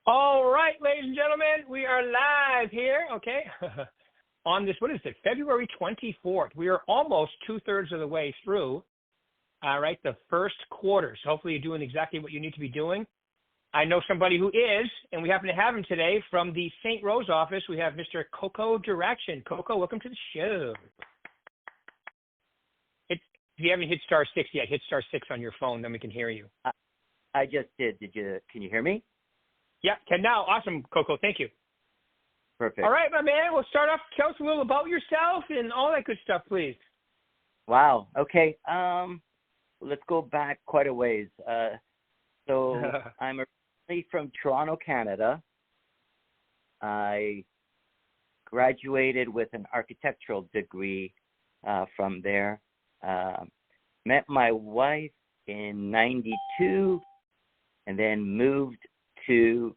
All right, ladies and gentlemen, we are live here, okay, on this, what is it, February 24th. We are almost two-thirds of the way through, all right, the first quarter. So hopefully you're doing exactly what you need to be doing. I know somebody who is, and we happen to have him today from the St. Rose office. We have Mr. Koko Darakjian. Koko, welcome to the show. If you haven't hit star six yet, hit star six on your phone, then we can hear you. I just did. Can you hear me? Yeah, can now. Awesome, Koko. Thank you. Perfect. All right, my man. We'll start off. Tell us a little about yourself and all that good stuff, please. Wow. Okay. Let's go back quite a ways. So I'm originally from Toronto, Canada. I graduated with an architectural degree from there. Met my wife in '92, and then moved to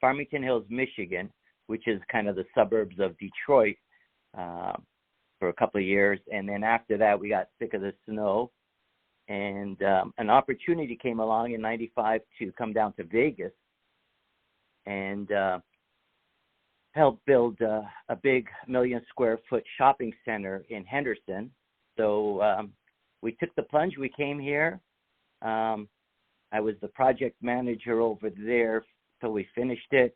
Farmington Hills, Michigan, which is kind of the suburbs of Detroit, for a couple of years. And then after that, we got sick of the snow, and an opportunity came along in '95 to come down to Vegas and help build a big 1 million square foot shopping center in Henderson. So we took the plunge. We came here. I was the project manager over there till we finished it.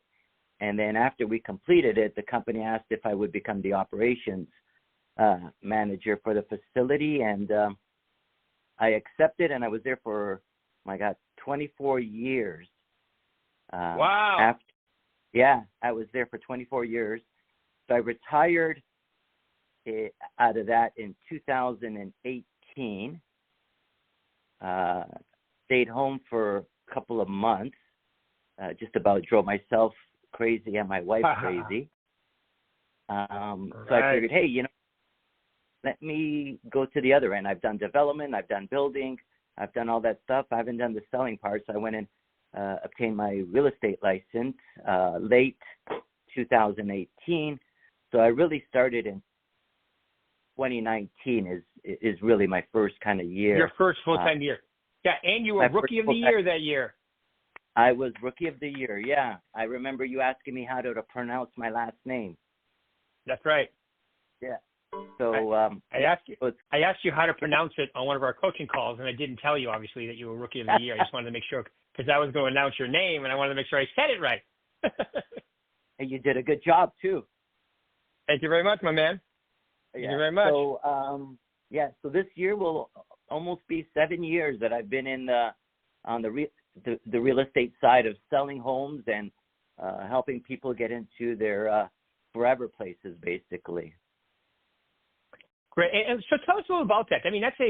And then after we completed it, the company asked if I would become the operations manager for the facility. And I accepted, and I was there for, 24 years. Wow. I was there for 24 years. So I retired out of that in 2018. Stayed home for a couple of months, just about drove myself crazy and my wife crazy. So I figured, hey, let me go to the other end. I've done development, I've done building, I've done all that stuff. I haven't done the selling part, so I went and obtained my real estate license late 2018. So I really started in 2019 is really my first kind of year. Your first full-time year. Yeah, and you were Rookie of the Year that year. I was Rookie of the Year, yeah. I remember you asking me how to pronounce my last name. That's right. Yeah. So I asked you how to pronounce it on one of our coaching calls, and I didn't tell you, obviously, that you were Rookie of the Year. I just wanted to make sure, because I was going to announce your name, and I wanted to make sure I said it right. And you did a good job, too. Thank you very much, my man. Thank you very much. So, so this year will almost be 7 years that I've been on the real estate side of selling homes and helping people get into their forever places, basically. Great. And so tell us a little about that. I mean, that's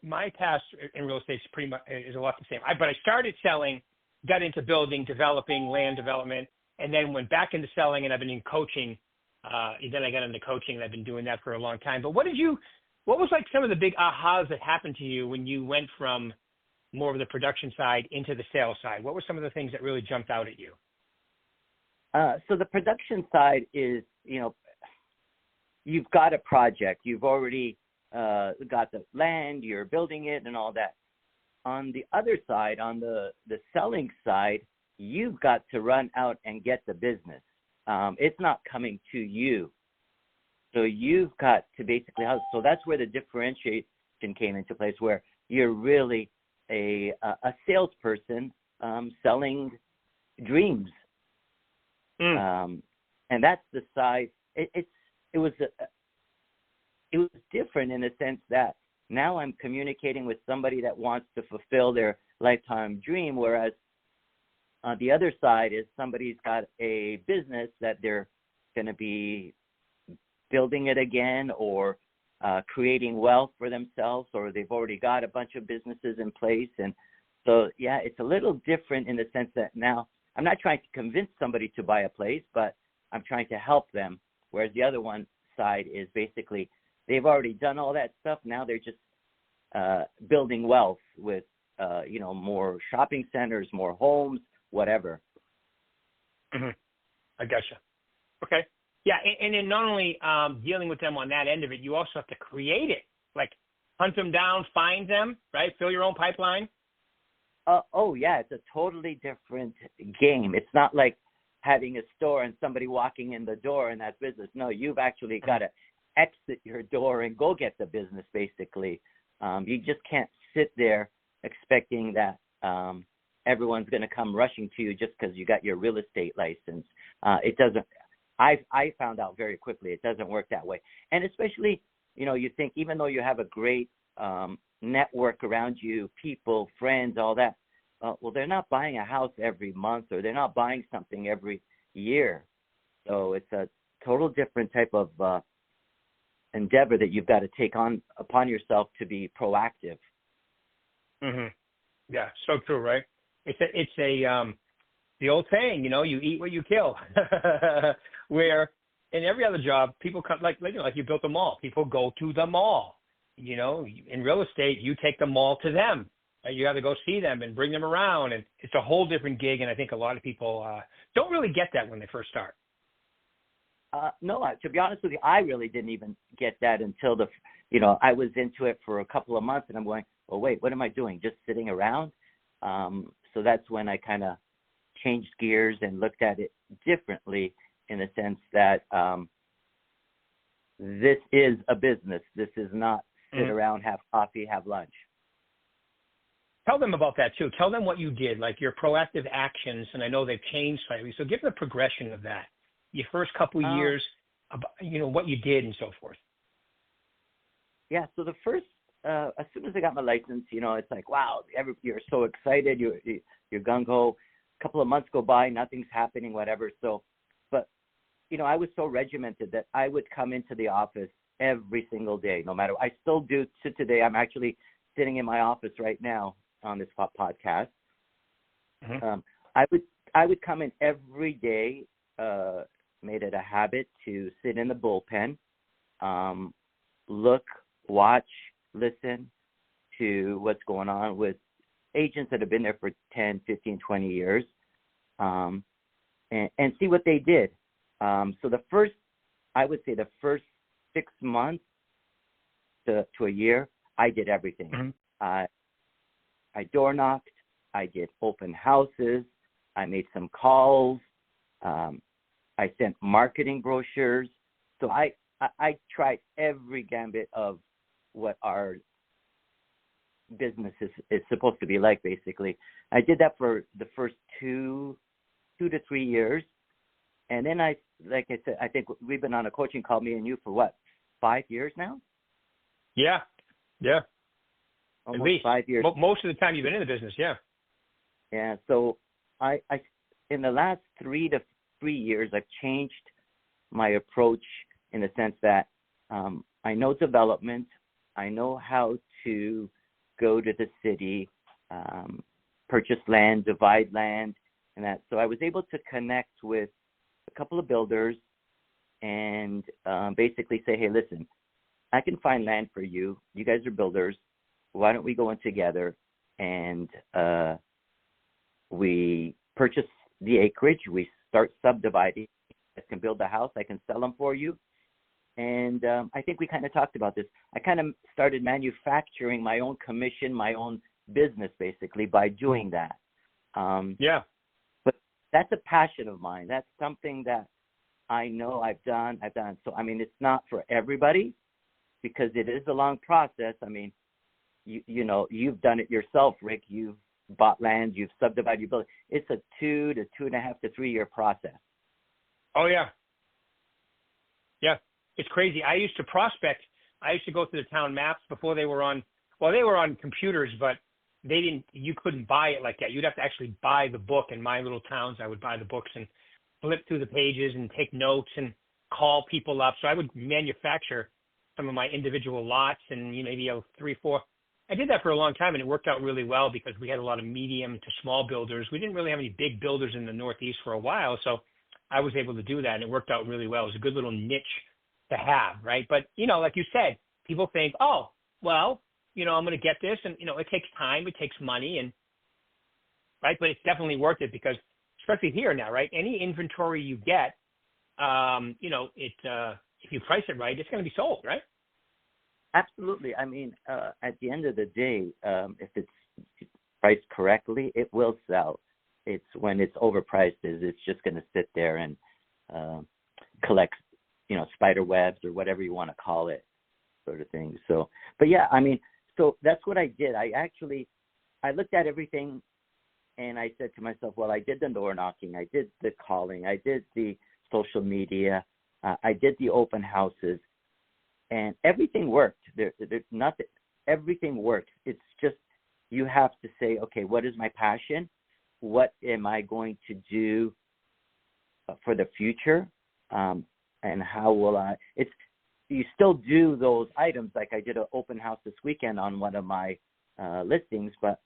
my past in real estate is pretty much is a lot the same. But I started selling, got into building, developing, land development, and then went back into selling, and I've been in coaching. Then I got into coaching, and I've been doing that for a long time. But what was like some of the big ahas that happened to you when you went from more of the production side into the sales side? What were some of the things that really jumped out at you? So the production side is, you've got a project. You've already got the land, you're building it and all that. On the other side, on the selling side, you've got to run out and get the business. It's not coming to you. So you've got to basically, so that's where the differentiation came into place, where you're really a salesperson selling dreams. And that's the side. It was different in the sense that now I'm communicating with somebody that wants to fulfill their lifetime dream, whereas on the other side is somebody's got a business that they're going to be building it again, or creating wealth for themselves, or they've already got a bunch of businesses in place. And so, yeah, it's a little different in the sense that now I'm not trying to convince somebody to buy a place, but I'm trying to help them. Whereas the other one side is basically they've already done all that stuff. Now they're just building wealth with, more shopping centers, more homes, whatever. Mm-hmm. I gotcha. Okay. Yeah, and then not only dealing with them on that end of it, you also have to create it, like hunt them down, find them, right? Fill your own pipeline. Oh yeah, it's a totally different game. It's not like having a store and somebody walking in the door and that's business. No, you've actually got to exit your door and go get the business. Basically, you just can't sit there expecting that everyone's going to come rushing to you just because you got your real estate license. It doesn't. I found out very quickly it doesn't work that way. And especially, you think even though you have a great network around you, people, friends, all that. Well, they're not buying a house every month, or they're not buying something every year. So it's a total different type of endeavor that you've got to take on upon yourself to be proactive. Mm-hmm. Yeah, so true, right? It's the old saying, you eat what you kill. Where in every other job, people come like you built a mall. People go to the mall. In real estate, you take the mall to them. You got to go see them and bring them around, and it's a whole different gig. And I think a lot of people don't really get that when they first start. No, to be honest with you, I really didn't even get that until I was into it for a couple of months, and I'm going, oh wait, what am I doing? Just sitting around? So that's when I kind of changed gears and looked at it differently, in the sense that this is a business. This is not sit around, have coffee, have lunch. Tell them about that too. Tell them what you did, like your proactive actions, and I know they've changed slightly. So give them the progression of that. Your first couple of years, what you did and so forth. Yeah. So the first, as soon as I got my license, it's like, wow, you're so excited. You're gung ho. A couple of months go by, nothing's happening, whatever. So, but I was so regimented that I would come into the office every single day, no matter. I still do to today. I'm actually sitting in my office right now on this podcast. Mm-hmm. I would come in every day. Made it a habit to sit in the bullpen, look, watch, listen to what's going on with agents that have been there for 10, 15, 20 years, and see what they did. So I would say the first 6 months to a year, I did everything. Mm-hmm. I door knocked, I did open houses, I made some calls, I sent marketing brochures. So I tried every gambit of what our business is supposed to be like, basically. I did that for the first two to 3 years. And then like I said, I think we've been on a coaching call, me and you, for what, 5 years now? Yeah. Almost at least 5 years. Most of the time you've been in the business, yeah. Yeah. So I in the last 3 to 3 years, I've changed my approach in the sense that I know development. I know how to go to the city, purchase land, divide land, and that. So I was able to connect with a couple of builders and basically say, hey, listen, I can find land for you. You guys are builders. Why don't we go in together and we purchase the acreage. We start subdividing. I can build the house. I can sell them for you. And I think we kind of talked about this. I kind of started manufacturing my own commission, my own business, basically, by doing that. Yeah. But that's a passion of mine. That's something that I know I've done. So, I mean, it's not for everybody because it is a long process. I mean, you've done it yourself, Rick. You've bought land, you've subdivided, you built. It's a 2 to 2.5 to 3 year process. Oh yeah. Yeah, it's crazy. I used to prospect. I used to go through the town maps before they were on. Well, they were on computers, but they didn't. You couldn't buy it like that. You'd have to actually buy the book. In my little towns, I would buy the books and flip through the pages and take notes and call people up. So I would manufacture some of my individual lots and maybe 3, 4. I did that for a long time, and it worked out really well because we had a lot of medium to small builders. We didn't really have any big builders in the Northeast for a while, so I was able to do that, and it worked out really well. It was a good little niche to have, right? But, like you said, people think, oh, well, I'm going to get this, and, it takes time, it takes money, and right? But it's definitely worth it because, especially here now, right? Any inventory you get, if you price it right, it's going to be sold, right? Absolutely. I mean, at the end of the day, if it's priced correctly, it will sell. It's when it's overpriced, it's just going to sit there and collect, spider webs or whatever you want to call it, sort of thing. So, but yeah, I mean, so that's what I did. I looked at everything and I said to myself, well, I did the door knocking, I did the calling, I did the social media, I did the open houses, and everything worked. There's nothing, everything works. It's just, you have to say, okay, what is my passion? What am I going to do for the future? And how will you still do those items. Like I did an open house this weekend on one of my listings, but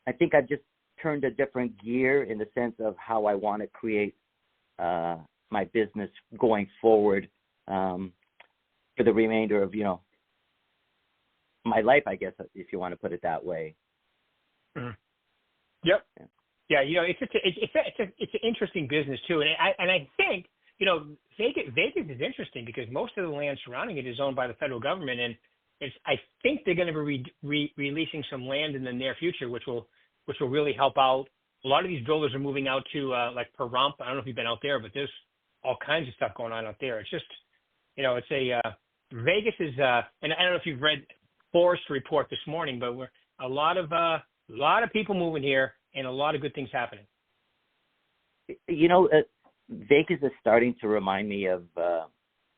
I think I've just turned a different gear in the sense of how I want to create my business going forward for the remainder of, my life, I guess, if you want to put it that way. Mm-hmm. Yep. Yeah. It's an interesting business too. And I think, Vegas is interesting because most of the land surrounding it is owned by the federal government. And I think they're going to be releasing some land in the near future, which will really help out. A lot of these builders are moving out to like Pahrump. I don't know if you've been out there, but there's all kinds of stuff going on out there. It's just, Vegas is, and I don't know if you've read Forest report this morning, but we're a lot of people moving here and a lot of good things happening. Vegas is starting to remind me of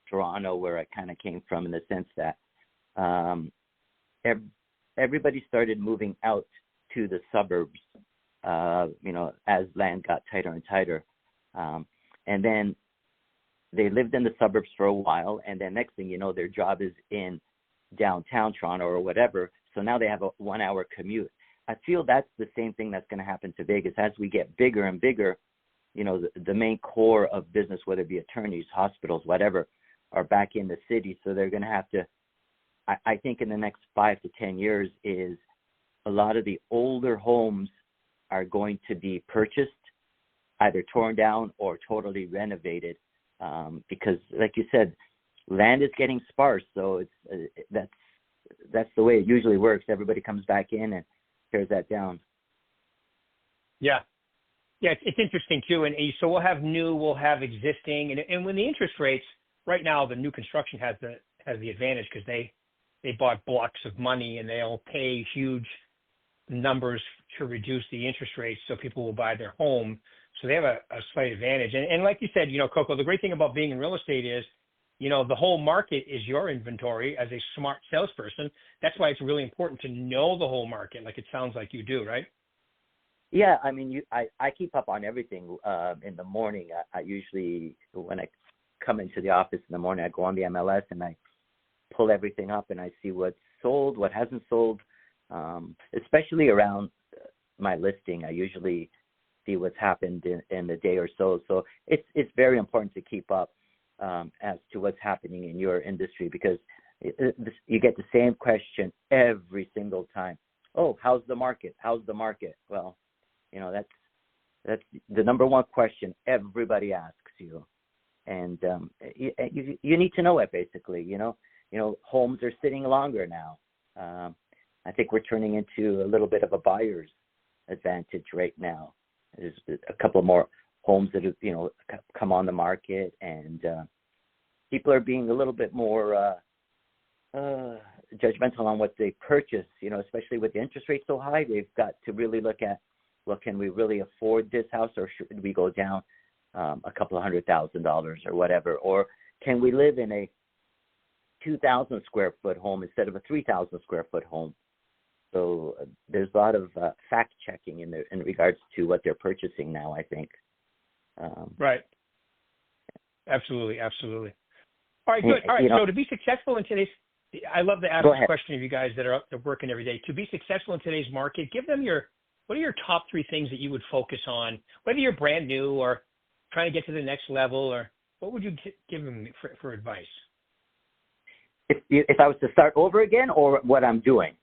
Toronto, where I kind of came from, in the sense that everybody started moving out to the suburbs, as land got tighter and tighter. And then they lived in the suburbs for a while, and then next thing you know, their job is in downtown Toronto or whatever. So now they have a 1-hour commute. I feel that's the same thing that's going to happen to Vegas. As we get bigger and bigger, the main core of business, whether it be attorneys, hospitals, whatever, are back in the city. So they're going to have to, I think in the next 5 to 10 years, is a lot of the older homes are going to be purchased, either torn down or totally renovated, because, like you said, land is getting sparse. So that's the way it usually works. Everybody comes back in and tears that down. Yeah. Yeah, it's interesting too. And so we'll have new, we'll have existing, and when the interest rates right now, the new construction has the advantage because they bought blocks of money and they'll pay huge numbers to reduce the interest rates so people will buy their home. So they have a slight advantage. And like you said, Koko, the great thing about being in real estate is, the whole market is your inventory. As a smart salesperson, that's why it's really important to know the whole market, like it sounds like you do, right? Yeah, I mean, I keep up on everything in the morning. I usually, when I come into the office in the morning, I go on the MLS and I pull everything up and I see what's sold, what hasn't sold, especially around my listing. I usually see what's happened in the day or so. So it's very important to keep up as to what's happening in your industry, because you get the same question every single time. Oh, how's the market? How's the market? Well, that's the number one question everybody asks you, and you need to know it, basically. Homes are sitting longer now. I think we're turning into a little bit of a buyer's advantage right now. There's a couple more homes that have come on the market, and people are being a little bit more judgmental on what they purchase. Especially with the interest rate so high, they've got to really look at, well, can we really afford this house, or should we go down a couple of $100,000 or whatever? Or can we live in a 2,000 square foot home instead of a 3,000 square foot home? So there's a lot of fact checking in regards to what they're purchasing now, I think. Right. Absolutely. All right, good. All right. So to be successful in today's, I love to ask this question of you guys that are working every day. To be successful in today's market, give them what are your top 3 things that you would focus on, whether you're brand new or trying to get to the next level, or what would you give them for advice? If I was to start over again, or what I'm doing?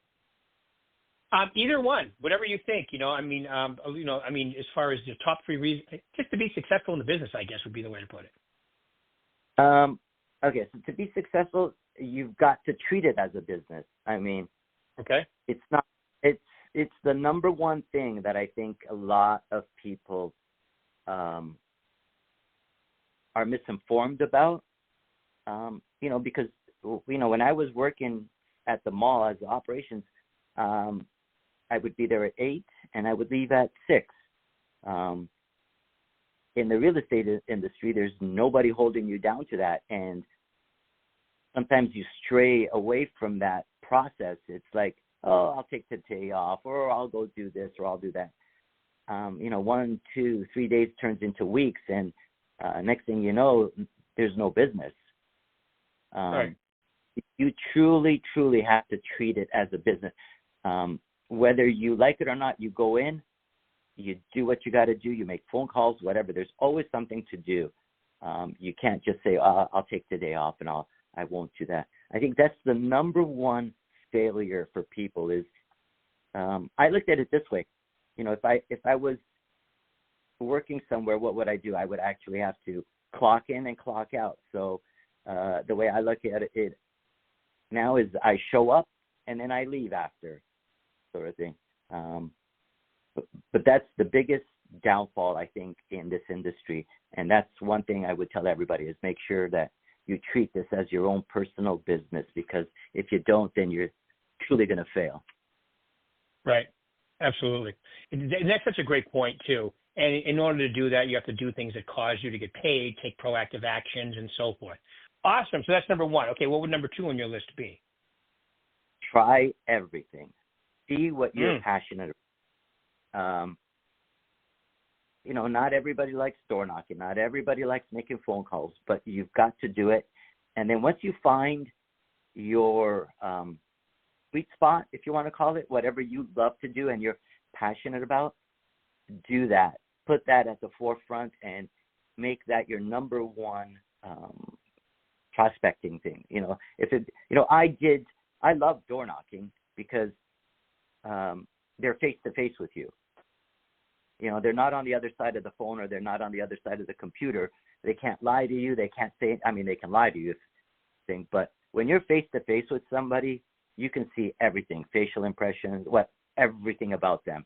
Either one, whatever you think. As far as the top 3 reasons, just to be successful in the business, I guess would be the way to put it. Okay, so to be successful, you've got to treat it as a business. I mean, okay, it's not. it's the number one thing that I think a lot of people are misinformed about. Because when I was working at the mall as operations, I would be there at 8 and I would leave at 6. In the real estate industry, there's nobody holding you down to that, and sometimes you stray away from that process. It's like, oh, I'll take the day off, or I'll go do this, or I'll do that. 1, 2, 3 days turns into weeks, and next thing you know, there's no business. Right. You truly, truly have to treat it as a business. Whether you like it or not, you go in, you do what you got to do, you make phone calls, whatever. There's always something to do. You can't just say, I'll take the day off and I won't do that. I think that's the number one failure for people is, I looked at it this way. If I was working somewhere, what would I do? I would actually have to clock in and clock out. So the way I look at it now is I show up and then I leave after, sort of thing. But that's the biggest downfall, I think, in this industry. And that's one thing I would tell everybody is make sure that you treat this as your own personal business, because if you don't, then you're truly going to fail. Right. Absolutely. And that's such a great point, too. And in order to do that, you have to do things that cause you to get paid, take proactive actions, and so forth. Awesome. So that's number one. Okay, what would number 2 on your list be? Try everything. See what you're passionate about. Not everybody likes door knocking. Not everybody likes making phone calls, but you've got to do it. And then once you find your sweet spot, if you want to call it, whatever you love to do and you're passionate about, do that. Put that at the forefront and make that your number one prospecting thing. I love door knocking because they're face to face with you. They're not on the other side of the phone, or they're not on the other side of the computer. They can't lie to you. They can't say, they can lie to you, but when you're face to face with somebody, you can see everything, facial impressions, everything about them.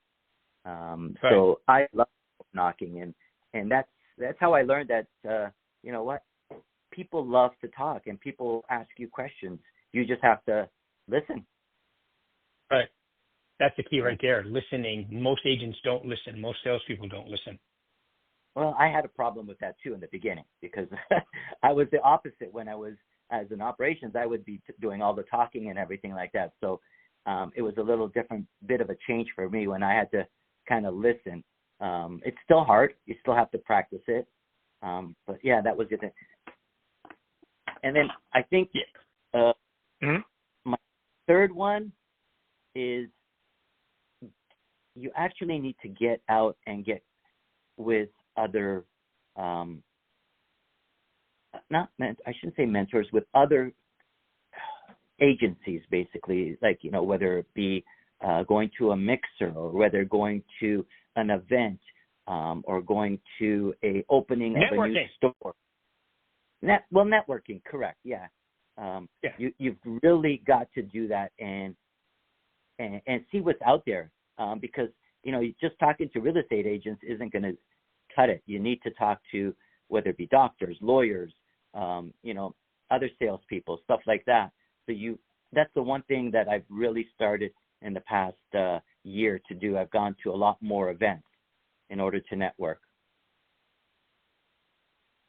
Right. So I love knocking, and that's how I learned that, people love to talk and people ask you questions. You just have to listen. Right. That's the key right there. Listening. Most agents don't listen. Most salespeople don't listen. Well, I had a problem with that too in the beginning because I was the opposite. When I was as an operations, I would be doing all the talking and everything like that. So it was a little different bit of a change for me when I had to kind of listen. It's still hard. You still have to practice it. But yeah, that was it. And then I think my third one is you actually need to get out and get with other, I shouldn't say mentors, with other agencies, basically, like, whether it be going to a mixer or whether going to an event or going to a opening of a new store. Networking, correct, yeah. You've really got to do that and see what's out there. Because, just talking to real estate agents isn't going to cut it. You need to talk to, whether it be doctors, lawyers, other salespeople, stuff like that. So that's the one thing that I've really started in the past year to do. I've gone to a lot more events in order to network.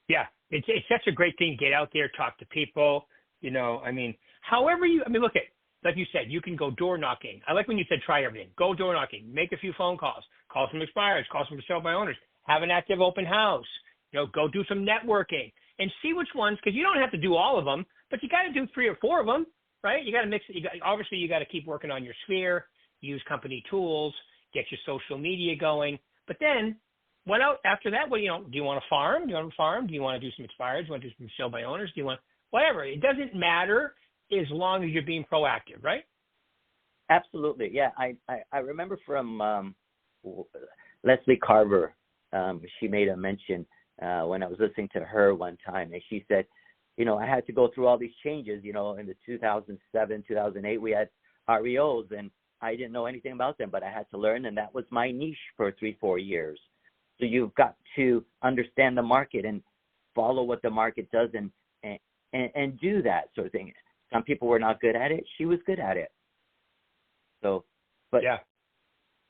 Yeah, it's such a great thing. Get out there, talk to people. Look at. Like you said, you can go door knocking. I like when you said try everything. Go door knocking. Make a few phone calls. Call some expireds. Call some for sale by owners. Have an active open house. Go do some networking and see which ones, because you don't have to do all of them, but you got to do 3 or 4 of them, right? You got to mix it. Obviously, you got to keep working on your sphere, use company tools, get your social media going. But then, after that? Do you want to farm? Do you want to farm? Do you want to do some expireds? Do you want to do some sale by owners? Do you want whatever? It doesn't matter. As long as you're being proactive, right? Absolutely, yeah. I remember from Leslie Carver, she made a mention when I was listening to her one time, and she said, I had to go through all these changes, in the 2007, 2008, we had REOs, and I didn't know anything about them, but I had to learn, and that was my niche for 3-4 years. So you've got to understand the market and follow what the market does and do that sort of thing. Some people were not good at it. She was good at it. So, but yeah,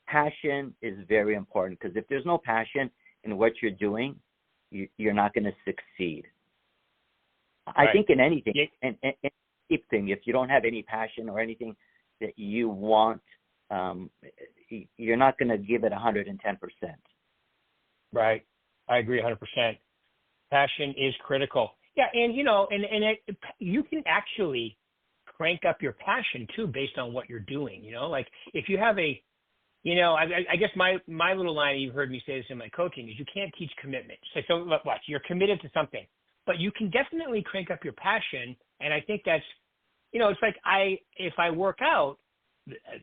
passion is very important, because if there's no passion in what you're doing, you're not going to succeed. Right. I think in anything, Yeah. and anything, if you don't have any passion or anything that you want, you're not going to give it 110%. Right. I agree 100%. Passion is critical. Yeah, and you can actually crank up your passion too based on what you're doing. Like if you have I guess my little line, you've heard me say this in my coaching, is you can't teach commitment. So watch, you're committed to something, but you can definitely crank up your passion. And I think that's, it's like if I work out,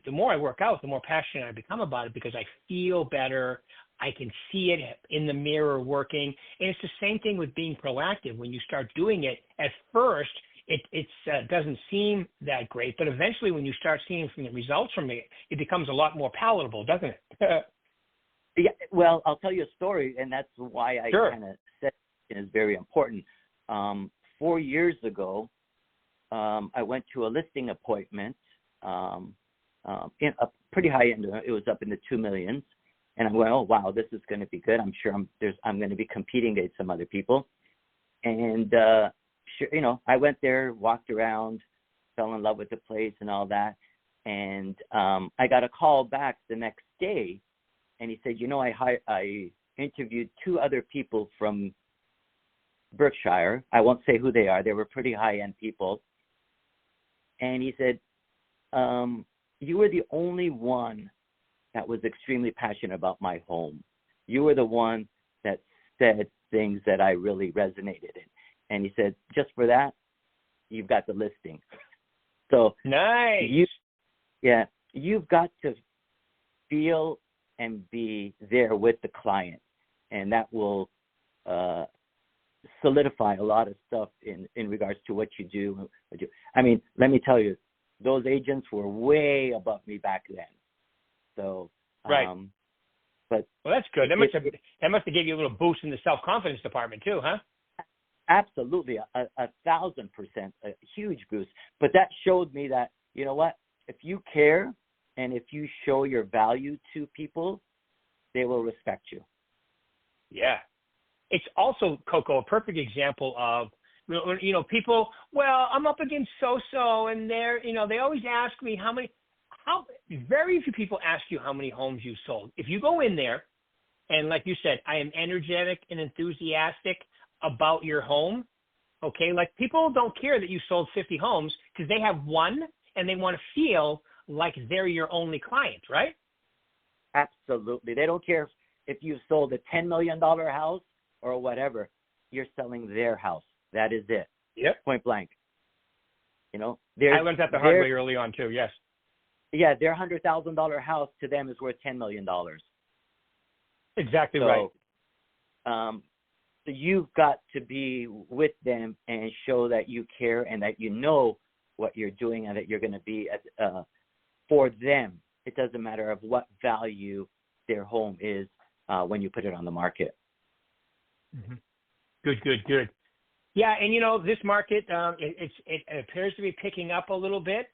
the more I work out, the more passionate I become about it, because I feel better. I can see it in the mirror working. And it's the same thing with being proactive. When you start doing it, at first, it doesn't seem that great, but eventually when you start seeing from the results from it, it becomes a lot more palatable, doesn't it? Yeah, well, I'll tell you a story, and that's why I Sure. kind of said it is very important. 4 years ago, I went to a listing appointment in a pretty high end. It was up in the 2 millions. And I'm going, oh, wow, this is going to be good. I'm sure I'm going to be competing against some other people. And, sure, I went there, walked around, fell in love with the place and all that. And I got a call back the next day, and he said, I interviewed 2 other people from Berkshire. I won't say who they are. They were pretty high-end people. And he said, you were the only one that was extremely passionate about my home. You were the one that said things that I really resonated in. And he said, just for that, you've got the listing. So nice. You've got to feel and be there with the client, and that will solidify a lot of stuff in regards to what you do. I mean, let me tell you, those agents were way above me back then. So, right. But well, that's good. That must have given you a little boost in the self-confidence department too, huh? Absolutely, 1,000%, a huge boost. But that showed me that, you know what, if you care and if you show your value to people, they will respect you. Yeah. It's also, Koko, a perfect example of, people, well, I'm up against so-so, and they always ask me very few people ask you how many homes you sold. If you go in there, and like you said, I am energetic and enthusiastic about your home, okay? Like people don't care that you sold 50 homes because they have one and they want to feel like they're your only client, right? Absolutely. They don't care if you've sold a $10 million house or whatever. You're selling their house. That is it. Yep. Point blank. I learned that the hard way early on too, yes. Yeah, their $100,000 house to them is worth $10 million. Exactly right. So you've got to be with them and show that you care and that you know what you're doing and that you're going to be for them. It doesn't matter of what value their home is when you put it on the market. Mm-hmm. Good. Yeah, and this market, it appears to be picking up a little bit.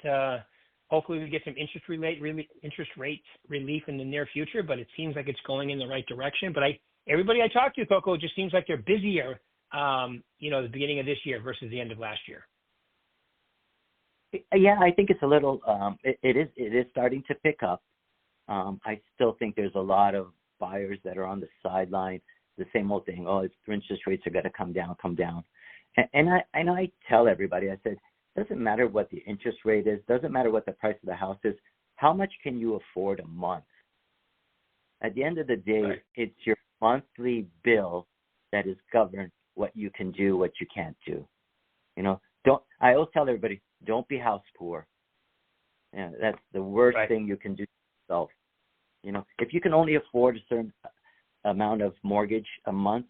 Hopefully we get some interest rate relief in the near future, but it seems like it's going in the right direction. But everybody I talk to, Koko, just seems like they're busier, the beginning of this year versus the end of last year. Yeah, I think it's a little. It is starting to pick up. I still think there's a lot of buyers that are on the sideline. The same old thing. Oh, interest rates are going to come down. And I tell everybody, I said, doesn't matter what the interest rate is, doesn't matter what the price of the house is. How much can you afford a month? At the end of the day, right. It's your monthly bill that is governed what you can do, what you can't do. I always tell everybody, don't be house poor. That's the worst right. thing you can do to yourself. If you can only afford a certain amount of mortgage a month,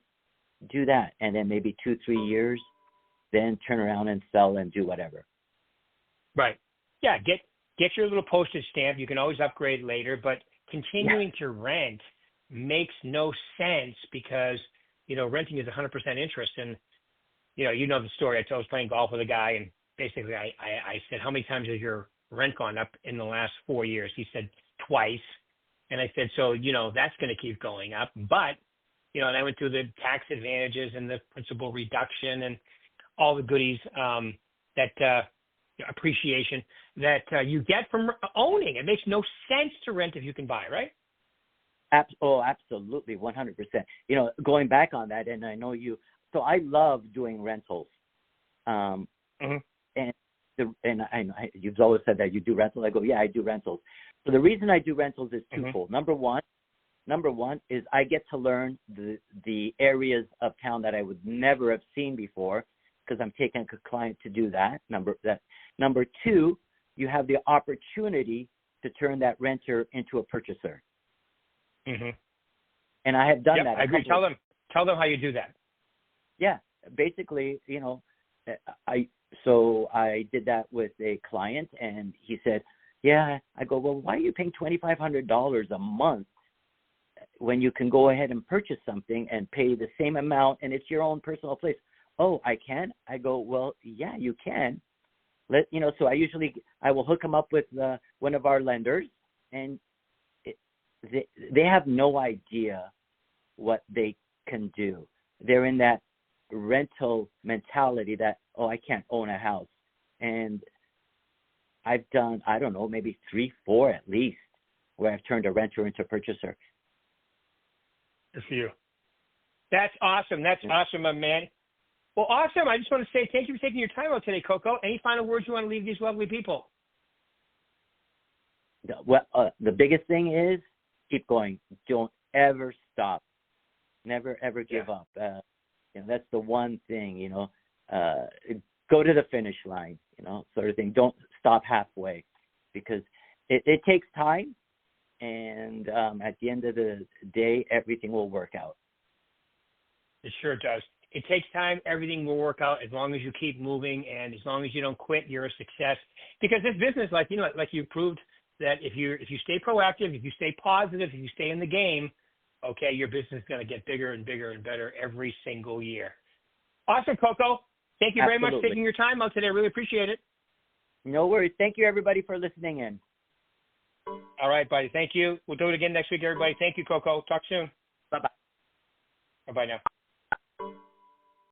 do that. And then maybe 2-3 years, then turn around and sell and do whatever. Right. Yeah. get your little postage stamp. You can always upgrade later, but Yeah. continuing to rent makes no sense because, renting is 100% interest. And, you know the story. I was playing golf with a guy, and basically I said, how many times has your rent gone up in the last 4 years? He said twice. And I said, so, that's going to keep going up. But, and I went through the tax advantages and the principal reduction and all the goodies that appreciation that you get from owning. It makes no sense to rent if you can buy, right? Absolutely, 100%. Going back on that, and I know you. So I love doing rentals, Mm-hmm. and you've always said that you do rentals. I go, yeah, I do rentals. So the reason I do rentals is twofold. Mm-hmm. Number one is I get to learn the areas of town that I would never have seen before because I'm taking a client to do that. Number two, you have the opportunity to turn that renter into a purchaser. Mm-hmm. And I have done that. I agree. Tell them how you do that. Yeah, basically, I did that with a client, and he said, yeah. I go, well, why are you paying $2,500 a month when you can go ahead and purchase something and pay the same amount, and it's your own personal place? Oh, I can? I go, well, yeah, you can. So I will hook them up with one of our lenders, and they have no idea what they can do. They're in that rental mentality that, oh, I can't own a house. And I've done, I don't know, maybe 3, 4 at least, where I've turned a renter into a purchaser. Good for you. That's awesome. That's awesome, my man. Well, awesome. I just want to say thank you for taking your time out today, Koko. Any final words you want to leave these lovely people? Well, the biggest thing is keep going. Don't ever stop. Never, ever give up. That's the one thing, go to the finish line, sort of thing. Don't stop halfway because it takes time. And at the end of the day, everything will work out. It sure does. It takes time. Everything will work out as long as you keep moving and as long as you don't quit. You're a success. Because this business, like you proved that if you stay proactive, if you stay positive, if you stay in the game, okay, your business is going to get bigger and bigger and better every single year. Awesome, Koko. Thank you very much for taking your time out today. I really appreciate it. No worries. Thank you, everybody, for listening in. All right, buddy. Thank you. We'll do it again next week, everybody. Thank you, Koko. Talk soon. Bye-bye. Bye-bye now.